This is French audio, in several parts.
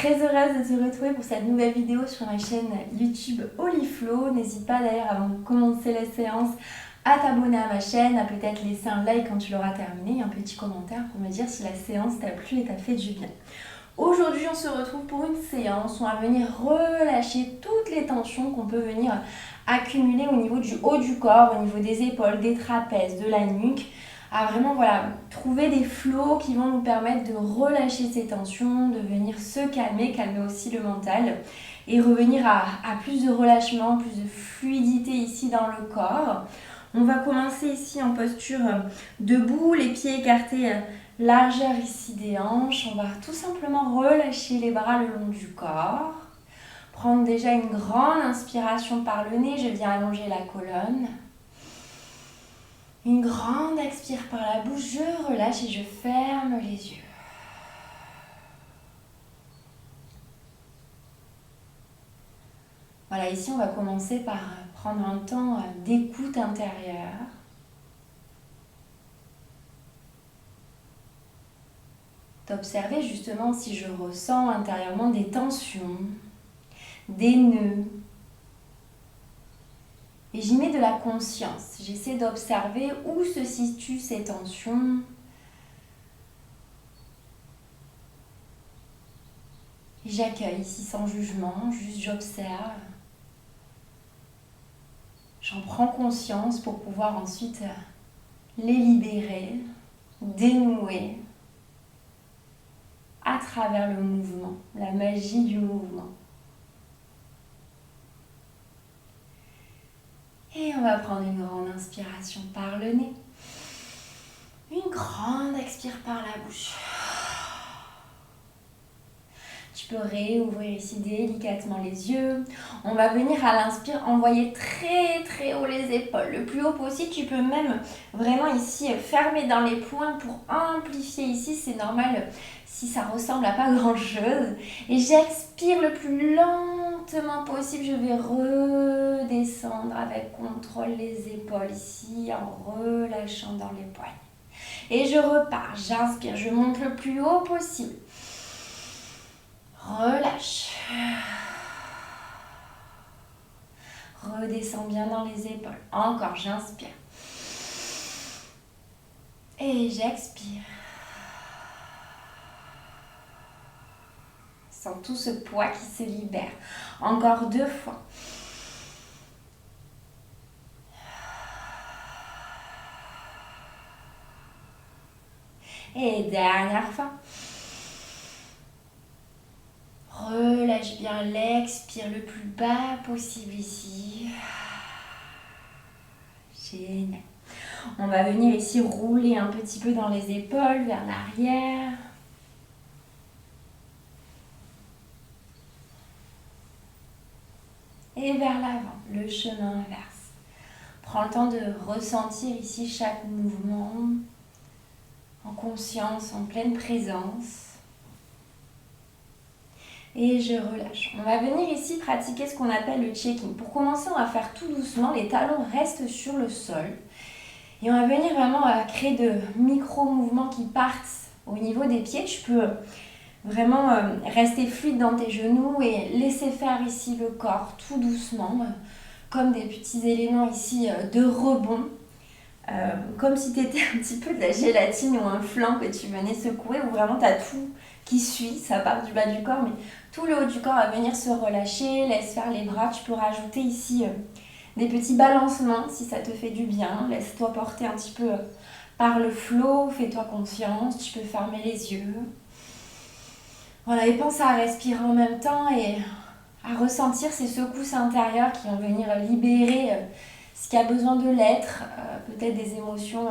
Très heureuse de te retrouver pour cette nouvelle vidéo sur ma chaîne YouTube Oliflow. N'hésite pas d'ailleurs avant de commencer la séance à t'abonner à ma chaîne, à peut-être laisser un like quand tu l'auras terminé et un petit commentaire pour me dire si la séance t'a plu et t'a fait du bien. Aujourd'hui, on se retrouve pour une séance où on va venir relâcher toutes les tensions qu'on peut venir accumuler au niveau du haut du corps, au niveau des épaules, des trapèzes, de la nuque, à vraiment trouver des flots qui vont nous permettre de relâcher ces tensions, de venir se calmer, calmer aussi le mental et revenir à plus de relâchement, plus de fluidité ici dans le corps. On va commencer ici en posture debout, les pieds écartés, largeur ici des hanches. On va tout simplement relâcher les bras le long du corps. Prendre déjà une grande inspiration par le nez, je viens allonger la colonne. Une grande expire par la bouche, je relâche et je ferme les yeux. Voilà, ici on va commencer par prendre un temps d'écoute intérieure. D'observer justement si je ressens intérieurement des tensions, des nœuds. Et j'y mets de la conscience. J'essaie d'observer où se situent ces tensions. Et j'accueille ici sans jugement, juste j'observe. J'en prends conscience pour pouvoir ensuite les libérer, dénouer à travers le mouvement, la magie du mouvement. Et on va prendre une grande inspiration par le nez. Une grande expire par la bouche. Tu peux réouvrir ici délicatement les yeux. On va venir à l'inspire envoyer très très haut les épaules. Le plus haut possible, tu peux même vraiment ici fermer dans les poings pour amplifier ici. C'est normal si ça ressemble à pas grand chose. Et j'expire le plus lentement possible. Je vais redescendre avec contrôle les épaules ici en relâchant dans les poignes. Et je repars. J'inspire. Je monte le plus haut possible. Relâche. Redescends bien dans les épaules. Encore, j'inspire. Et j'expire. Sens tout ce poids qui se libère. Encore 2 fois. Et dernière fois. Relâche bien l'expire le plus bas possible ici. Génial. On va venir ici rouler un petit peu dans les épaules vers l'arrière. Et vers l'avant, le chemin inverse. Prends le temps de ressentir ici chaque mouvement en conscience, en pleine présence. Et je relâche. On va venir ici pratiquer ce qu'on appelle le check-in. Pour commencer, on va faire tout doucement. Les talons restent sur le sol. Et on va venir vraiment créer de micro-mouvements qui partent au niveau des pieds. Tu peux vraiment rester fluide dans tes genoux et laisser faire ici le corps tout doucement. Comme des petits éléments ici de rebond. Comme si tu étais un petit peu de la gélatine ou un flanc que tu venais secouer. Où vraiment tu as tout qui suit. Ça part du bas du corps, mais tout le haut du corps va venir se relâcher, laisse faire les bras. Tu peux rajouter ici des petits balancements si ça te fait du bien. Laisse-toi porter un petit peu par le flow, fais-toi confiance. Tu peux fermer les yeux. Voilà, et pense à respirer en même temps et à ressentir ces secousses intérieures qui vont venir libérer ce qui a besoin de l'être. Peut-être des émotions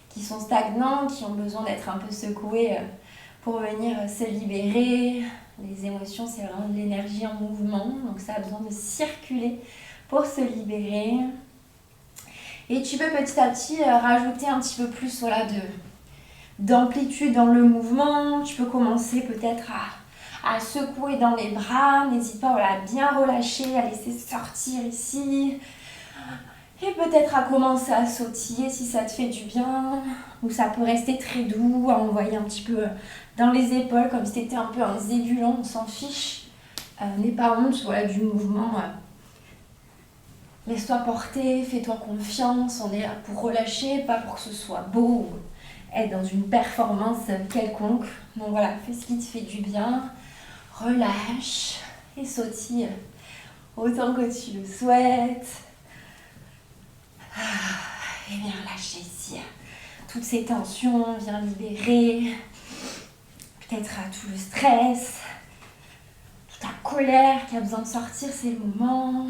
qui sont stagnantes, qui ont besoin d'être un peu secouées pour venir se libérer. Les émotions, c'est vraiment de l'énergie en mouvement, donc ça a besoin de circuler pour se libérer. Et tu peux petit à petit rajouter un petit peu plus d'amplitude dans le mouvement. Tu peux commencer peut-être à secouer dans les bras. N'hésite pas à bien relâcher, à laisser sortir ici. Et peut-être à commencer à sautiller si ça te fait du bien. Ou ça peut rester très doux, à envoyer un petit peu dans les épaules, comme si tu étais un peu un zébulon, on s'en fiche. N'aie pas honte, voilà, du mouvement. Laisse-toi porter, fais-toi confiance, on est là pour relâcher, pas pour que ce soit beau ou être dans une performance quelconque. Donc voilà, fais ce qui te fait du bien, relâche et sautille autant que tu le souhaites. Et viens lâcher ici toutes ces tensions, viens libérer peut-être tout le stress, toute ta colère qui a besoin de sortir, c'est le moment.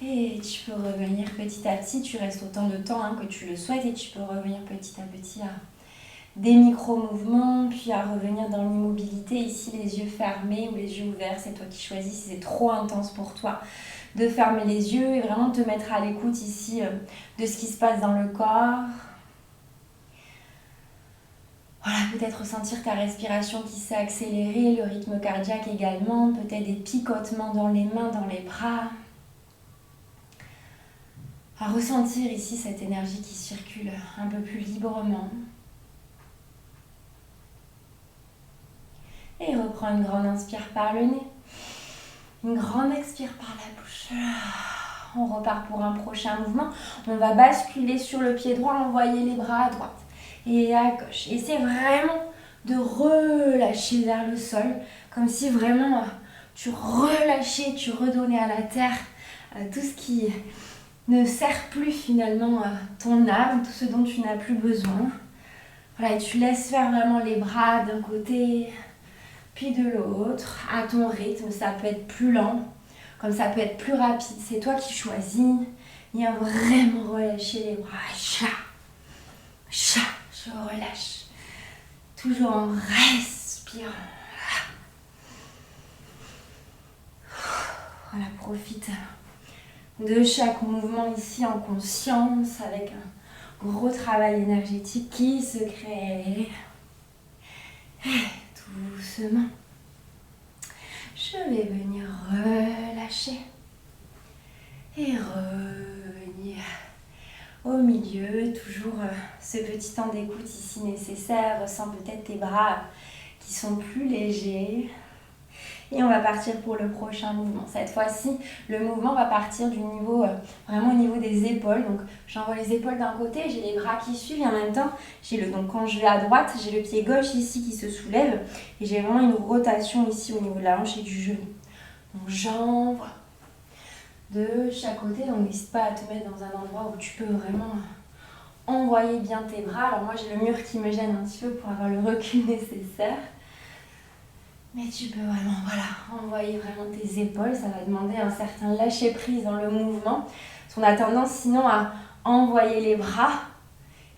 Et tu peux revenir petit à petit, tu restes autant de temps que tu le souhaites et tu peux revenir petit à petit à des micro-mouvements, puis à revenir dans l'immobilité, ici les yeux fermés ou les yeux ouverts, c'est toi qui choisis si c'est trop intense pour toi de fermer les yeux et vraiment te mettre à l'écoute ici de ce qui se passe dans le corps. Voilà, peut-être ressentir ta respiration qui s'est accélérée, le rythme cardiaque également, peut-être des picotements dans les mains, dans les bras. À ressentir ici cette énergie qui circule un peu plus librement. Et reprends une grande inspire par le nez. Une grande expire par la bouche. On repart pour un prochain mouvement. On va basculer sur le pied droit, envoyer les bras à droite et à gauche. Essaie vraiment de relâcher vers le sol, comme si vraiment tu relâchais, tu redonnais à la terre tout ce qui ne sert plus finalement ton âme, tout ce dont tu n'as plus besoin. Voilà, et tu laisses faire vraiment les bras d'un côté, puis de l'autre, à ton rythme. Ça peut être plus lent, comme ça peut être plus rapide. C'est toi qui choisis. Viens vraiment relâcher les bras. Cha, cha, je relâche. Toujours en respirant. Voilà, profite de chaque mouvement ici en conscience, avec un gros travail énergétique qui se crée. Doucement, je vais venir relâcher et revenir au milieu. Toujours ce petit temps d'écoute ici nécessaire. Ressens peut-être tes bras qui sont plus légers. Et on va partir pour le prochain mouvement. Cette fois-ci, le mouvement va partir du niveau, vraiment au niveau des épaules. Donc, j'envoie les épaules d'un côté, j'ai les bras qui suivent et en même temps, donc quand je vais à droite, j'ai le pied gauche ici qui se soulève et j'ai vraiment une rotation ici au niveau de la hanche et du genou. Donc, j'envoie de chaque côté. Donc, n'hésite pas à te mettre dans un endroit où tu peux vraiment envoyer bien tes bras. Alors, moi, j'ai le mur qui me gêne un petit peu pour avoir le recul nécessaire. Mais tu peux vraiment, envoyer vraiment tes épaules. Ça va demander un certain lâcher-prise dans le mouvement. Parce qu'on a tendance sinon à envoyer les bras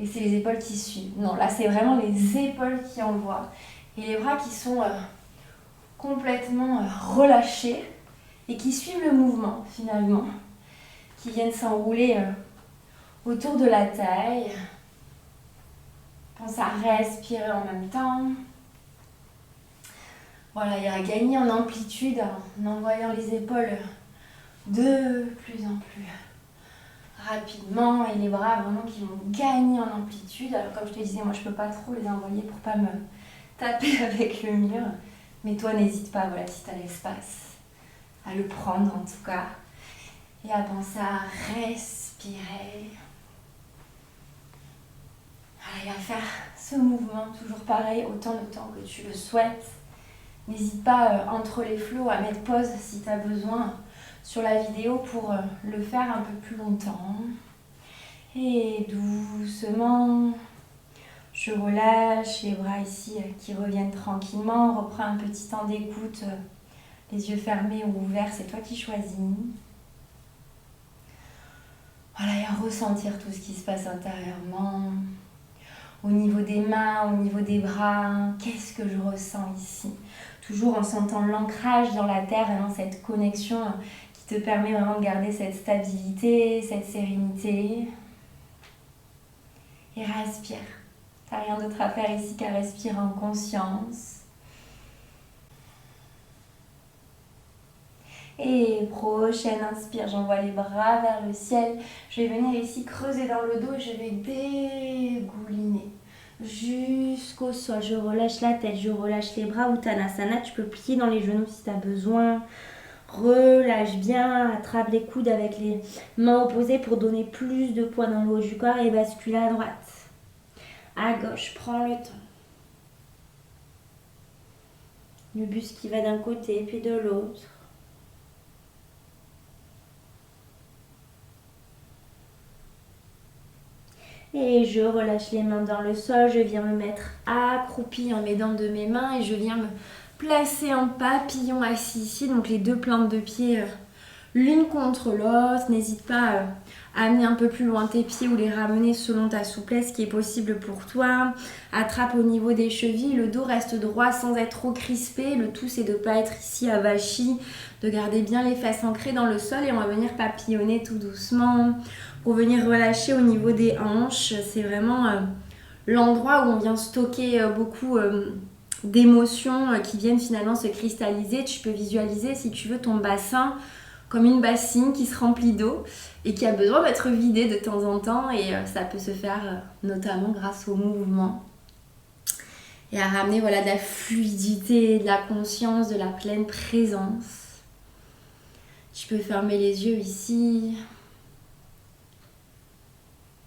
et c'est les épaules qui suivent. Non, là, c'est vraiment les épaules qui envoient. Et les bras qui sont complètement relâchés et qui suivent le mouvement, finalement. Qui viennent s'enrouler autour de la taille. Pense à respirer en même temps. Voilà, et à gagner en amplitude en envoyant les épaules de plus en plus rapidement et les bras vraiment qui vont gagner en amplitude. Alors comme je te disais, moi je peux pas trop les envoyer pour pas me taper avec le mur. Mais toi n'hésite pas, voilà, si tu as l'espace, à le prendre en tout cas. Et à penser à respirer. Allez, à faire ce mouvement, toujours pareil, autant de temps que tu le souhaites. N'hésite pas entre les flots à mettre pause si tu as besoin sur la vidéo pour le faire un peu plus longtemps. Et doucement, je relâche les bras ici qui reviennent tranquillement. Reprends un petit temps d'écoute, les yeux fermés ou ouverts, c'est toi qui choisis. Voilà, et à ressentir tout ce qui se passe intérieurement. Au niveau des mains, au niveau des bras, qu'est-ce que je ressens ici? Toujours en sentant l'ancrage dans la terre, vraiment cette connexion qui te permet vraiment de garder cette stabilité, cette sérénité. Et respire. T'as rien d'autre à faire ici qu'à respirer en conscience. Et prochaine inspire, j'envoie les bras vers le ciel. Je vais venir ici creuser dans le dos et je vais dégouliner jusqu'au sol. Je relâche la tête, je relâche les bras. Uttanasana, tu peux plier dans les genoux si tu as besoin. Relâche bien, attrape les coudes avec les mains opposées pour donner plus de poids dans le haut du corps et bascule à droite. À gauche, prends le temps. Le buste qui va d'un côté puis de l'autre. Et je relâche les mains dans le sol. Je viens me mettre accroupi en m'aidant de mes mains et je viens me placer en papillon assis ici. Donc les deux plantes de pied l'une contre l'autre. N'hésite pas à amener un peu plus loin tes pieds ou les ramener selon ta souplesse qui est possible pour toi. Attrape au niveau des chevilles. Le dos reste droit sans être trop crispé. Le tout c'est de ne pas être ici avachi, de garder bien les fesses ancrées dans le sol et on va venir papillonner tout doucement. Pour venir relâcher au niveau des hanches, c'est vraiment l'endroit où on vient stocker beaucoup d'émotions qui viennent finalement se cristalliser. Tu peux visualiser si tu veux ton bassin comme une bassine qui se remplit d'eau et qui a besoin d'être vidée de temps en temps et ça peut se faire notamment grâce au mouvement et à ramener voilà, de la fluidité, de la conscience, de la pleine présence. Tu peux fermer les yeux ici.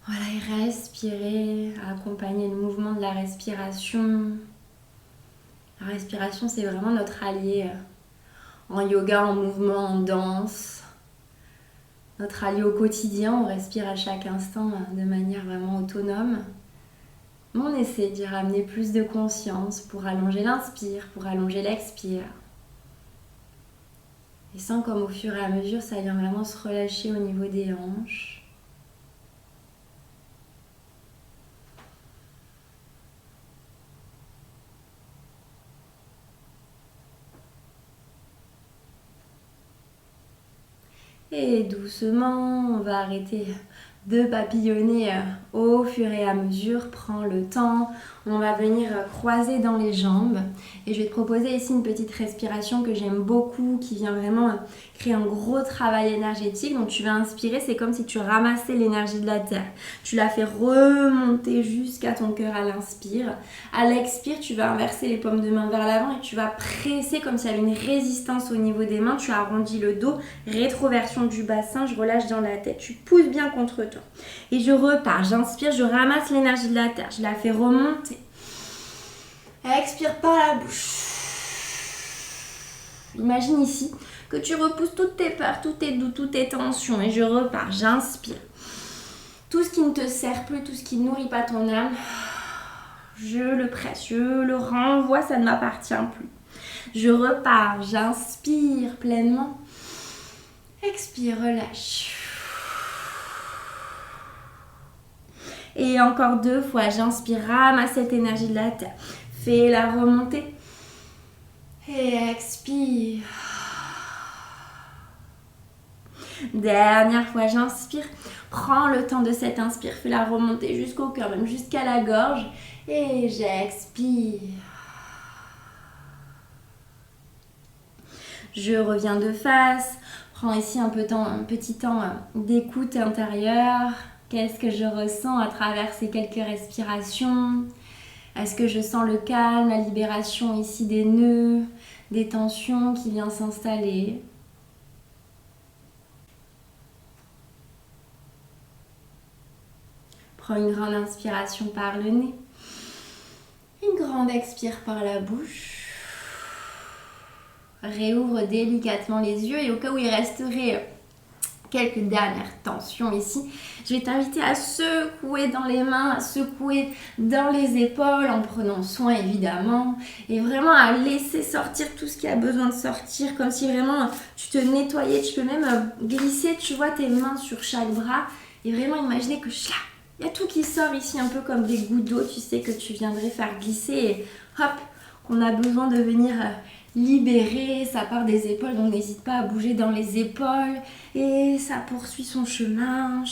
Voilà, et respirer, accompagner le mouvement de la respiration. La respiration, c'est vraiment notre allié en yoga, en mouvement, en danse. Notre allié au quotidien, on respire à chaque instant de manière vraiment autonome. Mais on essaie d'y ramener plus de conscience pour allonger l'inspire, pour allonger l'expire. Et sens comme au fur et à mesure, ça vient vraiment se relâcher au niveau des hanches. Et doucement, on va arrêter de papillonner au fur et à mesure. Prends le temps. On va venir croiser dans les jambes. Et je vais te proposer ici une petite respiration que j'aime beaucoup, qui vient vraiment créer un gros travail énergétique. Donc tu vas inspirer, c'est comme si tu ramassais l'énergie de la terre. Tu la fais remonter jusqu'à ton cœur à l'inspire. À l'expire, tu vas inverser les paumes de main vers l'avant et tu vas presser comme s'il y avait une résistance au niveau des mains. Tu arrondis le dos, rétroversion du bassin, je relâche dans la tête. Tu pousses bien contre toi. Et je repars, j'inspire, je ramasse l'énergie de la terre. Je la fais remonter. Expire par la bouche. Imagine ici que tu repousses toutes tes peurs, tous tes doutes, toutes tes tensions. Et je repars, j'inspire. Tout ce qui ne te sert plus, tout ce qui ne nourrit pas ton âme, je le presse, je le renvoie, ça ne m'appartient plus. Je repars, j'inspire pleinement. Expire, relâche. Et encore 2 fois, j'inspire, ramasse cette énergie de la terre. Fais-la remonter. Et expire. Dernière fois, j'inspire. Prends le temps de cette inspire. Fais-la remonter jusqu'au cœur, même jusqu'à la gorge. Et j'expire. Je reviens de face. Prends ici un petit temps d'écoute intérieure. Qu'est-ce que je ressens à travers ces quelques respirations ? Est-ce que je sens le calme, la libération ici des nœuds, des tensions qui viennent s'installer ? Prends une grande inspiration par le nez. Une grande expire par la bouche. Réouvre délicatement les yeux et au cas où il resterait quelques dernières tensions ici, je vais t'inviter à secouer dans les mains, à secouer dans les épaules en prenant soin évidemment et vraiment à laisser sortir tout ce qui a besoin de sortir comme si vraiment tu te nettoyais. Tu peux même glisser, tu vois, tes mains sur chaque bras et vraiment imaginer que il y a tout qui sort ici un peu comme des gouttes d'eau, tu sais, que tu viendrais faire glisser et hop, qu'on a besoin de venir libérer. Ça part des épaules, donc n'hésite pas à bouger dans les épaules et ça poursuit son chemin,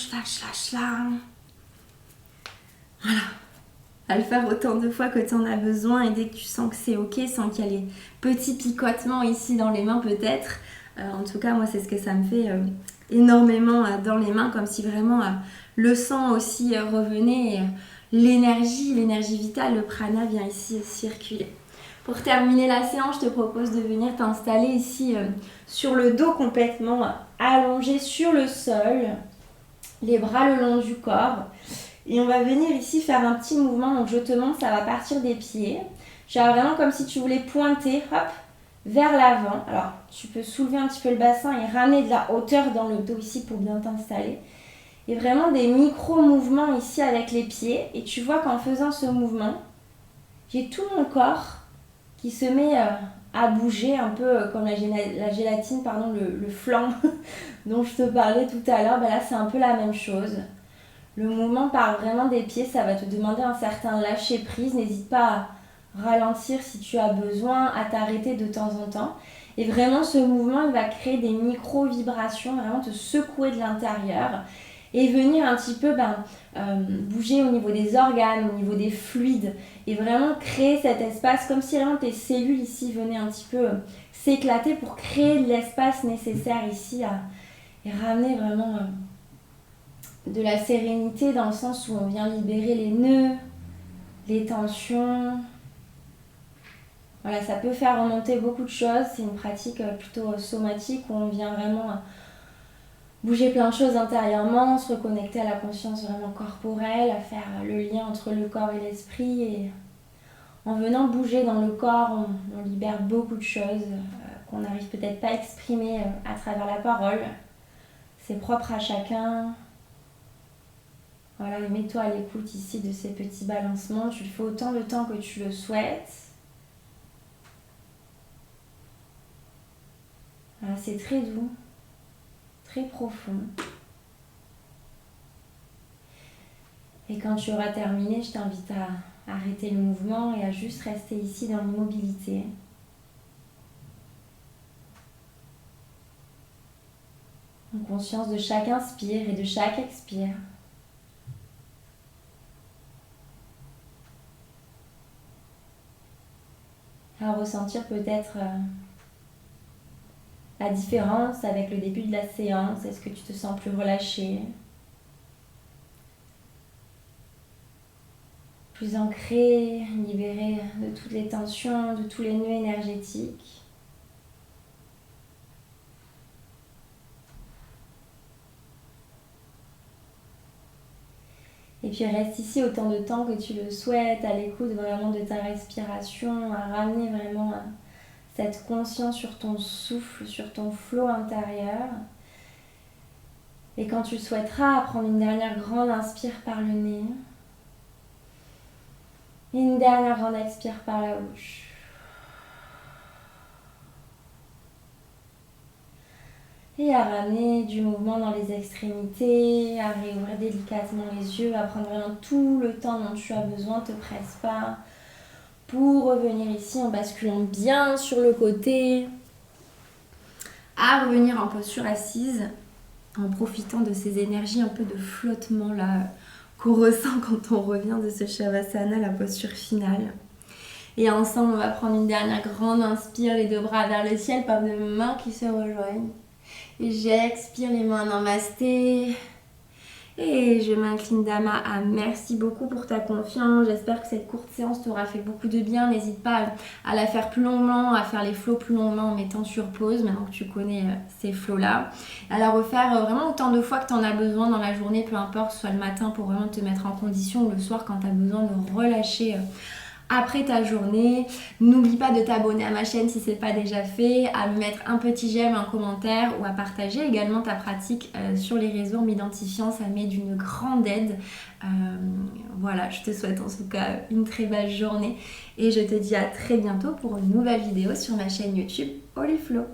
voilà, à le faire autant de fois que tu en as besoin et dès que tu sens que c'est ok, sans qu'il y a les petits picotements ici dans les mains peut-être, en tout cas moi c'est ce que ça me fait énormément dans les mains, comme si vraiment le sang aussi revenait et l'énergie vitale, le prana vient ici circuler. Pour terminer la séance, je te propose de venir t'installer ici sur le dos complètement allongé sur le sol, les bras le long du corps. Et on va venir ici faire un petit mouvement. Donc je te montre, ça va partir des pieds. Tu as vraiment comme si tu voulais pointer, hop, vers l'avant. Alors tu peux soulever un petit peu le bassin et ramener de la hauteur dans le dos ici pour bien t'installer. Et vraiment des micro-mouvements ici avec les pieds. Et tu vois qu'en faisant ce mouvement, j'ai tout mon corps qui se met à bouger un peu comme la gélatine, pardon, le flanc dont je te parlais tout à l'heure. Ben là, c'est un peu la même chose. Le mouvement part vraiment des pieds, ça va te demander un certain lâcher-prise. N'hésite pas à ralentir si tu as besoin, à t'arrêter de temps en temps. Et vraiment, ce mouvement, il va créer des micro-vibrations, vraiment te secouer de l'intérieur et venir un petit peu bouger au niveau des organes, au niveau des fluides et vraiment créer cet espace comme si vraiment tes cellules ici venaient un petit peu s'éclater pour créer l'espace nécessaire ici et ramener vraiment de la sérénité dans le sens où on vient libérer les nœuds, les tensions. Voilà, ça peut faire remonter beaucoup de choses. C'est une pratique plutôt somatique où on vient vraiment bouger plein de choses intérieurement, se reconnecter à la conscience vraiment corporelle, à faire le lien entre le corps et l'esprit. Et en venant bouger dans le corps, on libère beaucoup de choses qu'on n'arrive peut-être pas à exprimer à travers la parole. C'est propre à chacun. Voilà, et mets-toi à l'écoute ici de ces petits balancements. Tu le fais autant de temps que tu le souhaites. Voilà, c'est très doux, très profond. Et quand tu auras terminé, je t'invite à arrêter le mouvement et à juste rester ici dans l'immobilité. En conscience de chaque inspire et de chaque expire. À ressentir peut-être la différence avec le début de la séance. Est-ce que tu te sens plus relâché, plus ancré, libéré de toutes les tensions, de tous les nœuds énergétiques? Et puis reste ici autant de temps que tu le souhaites, à l'écoute vraiment de ta respiration, à ramener vraiment cette conscience sur ton souffle, sur ton flot intérieur. Et quand tu le souhaiteras, prendre une dernière grande inspire par le nez. Et une dernière grande expire par la bouche. Et à ramener du mouvement dans les extrémités, à réouvrir délicatement les yeux, à prendre vraiment tout le temps dont tu as besoin, ne te presse pas. Pour revenir ici en basculant bien sur le côté, à revenir en posture assise, en profitant de ces énergies un peu de flottement là qu'on ressent quand on revient de ce Shavasana, la posture finale. Et ensemble, on va prendre une dernière grande inspire, les deux bras vers le ciel, pas de mains qui se rejoignent. Et j'expire les mains en namasté. Et je m'incline Dhamma. Merci beaucoup pour ta confiance. J'espère que cette courte séance t'aura fait beaucoup de bien. N'hésite pas à la faire plus longuement, à faire les flows plus longuement en mettant sur pause, maintenant que tu connais ces flows-là. À la refaire vraiment autant de fois que tu en as besoin dans la journée, peu importe, soit le matin pour vraiment te mettre en condition ou le soir quand tu as besoin de relâcher après ta journée. N'oublie pas de t'abonner à ma chaîne si ce n'est pas déjà fait, à me mettre un petit j'aime, un commentaire ou à partager également ta pratique sur les réseaux en m'identifiant, ça m'est d'une grande aide. Voilà, je te souhaite en tout cas une très belle journée et je te dis à très bientôt pour une nouvelle vidéo sur ma chaîne YouTube Holy Flow.